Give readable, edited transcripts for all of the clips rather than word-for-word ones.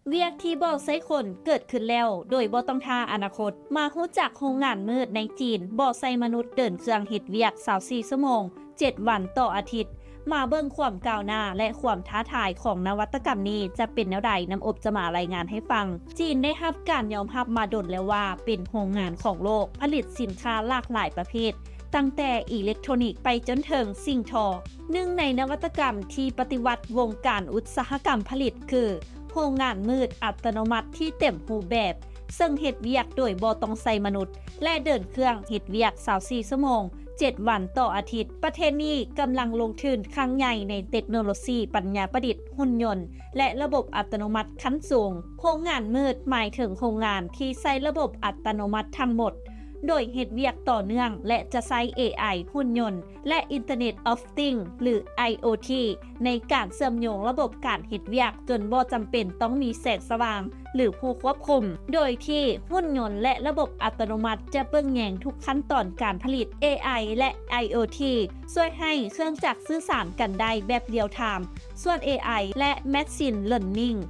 เวียกที่บ่ใช้คนเกิดขึ้นแล้วโดยบ่ต้องท่าอนาคตมาฮู้จักโรงงานมืดในจีนบ่ใช้มนุษย์เดินเครื่องเฮ็ดเวียก24ชั่วโมง7วันต่ออาทิตย์มาเบิ่งความก้าวหน้าและความท้าทายของนวัตกรรมนี้จะเป็นแนวใดน้ำอบจะมารายงานให้ฟังจีนได้รับการยอมรับมาดนแล้วว่าเป็นโรงงานของโลกผลิตสินค้าหลากหลายประเภทตั้งแต่อิเล็กทรอนิกส์ไปจนถึงสิ่งทอหนึ่งในนวัตกรรมที่ปฏิวัติวงการอุตสาหกรรมผลิตคือโรงงานมืดอัตโนมัติที่เต็มรูปแบบซึ่งเฮ็ดเวียกโดยบ่ต้องใส่มนุษย์และเดินเครื่องเฮ็ดเวียก24ชั่วโมง7วันต่ออาทิตย์ประเทศนี้กำลังลงทุนครั้งใหญ่ในเทคโนโลยีปัญญาประดิษฐ์หุ่นยนต์และระบบอัตโนมัติขั้นสูงโรงงานมืดหมายถึงโรงงานที่ใช้ระบบอัตโนมัติทั้งหมดโดยเฮ็ดเวียกต่อเนื่องและจะใช้ AI หุ่นยนต์และ Internet of Things หรือ IoT ในการเชื่อมโยงระบบการเฮ็ดเวียกจนบ่จำเป็นต้องมีแสงสว่างหรือผู้ควบคุมโดยที่หุ่นยนต์และระบบอัตโนมัติจะเบิ่งแยงทุกขั้นตอนการผลิต AI และ IoT ช่วยให้เครื่องจักรสื่อสารกันได้แบบเรียลไทม์ส่วน AI และ Machine Learning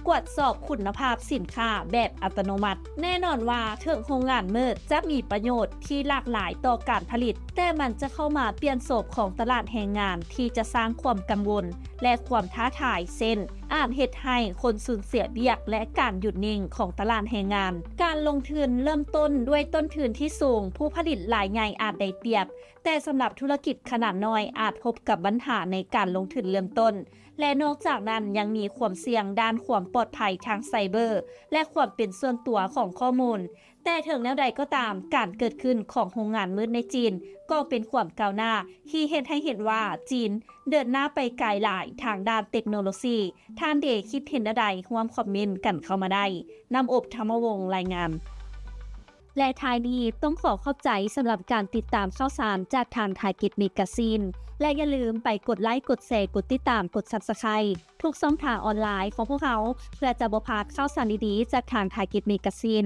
ตรวจสอบคุณภาพสินค้าแบบอัตโนมัติแน่นอนว่าถึงโรงงานมืดจะมีประโยชน์ที่หลากหลายต่อการผลิตแต่มันจะเข้ามาเปลี่ยนโฉมของตลาดแรงงานที่จะสร้างความกังวลและความท้าทายเช่นอาจเฮ็ดให้คนสูญเสียเบียกและการหยุดนิ่งของตลาดแรงงานการลงทุนเริ่มต้นด้วยต้นทุนที่สูงผู้ผลิตรายใหญ่อาจได้เปรียบแต่สำหรับธุรกิจขนาดน้อยอาจพบกับปัญหาในการลงทุนเริ่มต้นและนอกจากนั้นยังมีความเสี่ยงด้านความปลอดภัยทางไซเบอร์และความเป็นส่วนตัวของข้อมูลแต่ถึงแนวใดก็ตามการเกิดขึ้นของโรงงานมืดในจีนก็เป็นความก้าวหน้าที่เห็นให้เห็นว่าจีนเดินหน้าไปไกลหลายทางด้านเทคโนโลยีท่านเดคิดเห็นใดร่วมคอมเมนต์กันเข้ามาได้นำอบธรรมวงศ์รายงานและท้ายนี้ต้องขอเข้าใจสำหรับการติดตามข่าวสารจากทางไทยกิจเมกาซีนและอย่าลืมไปกดไลค์กดแชร์กดติดตามกด Subscribe ทุกช่องทางออนไลน์ของพวกเขาเพื่อจะบ่พลาดข่าวสารดีๆจากทางไทยกิจเมกาซีน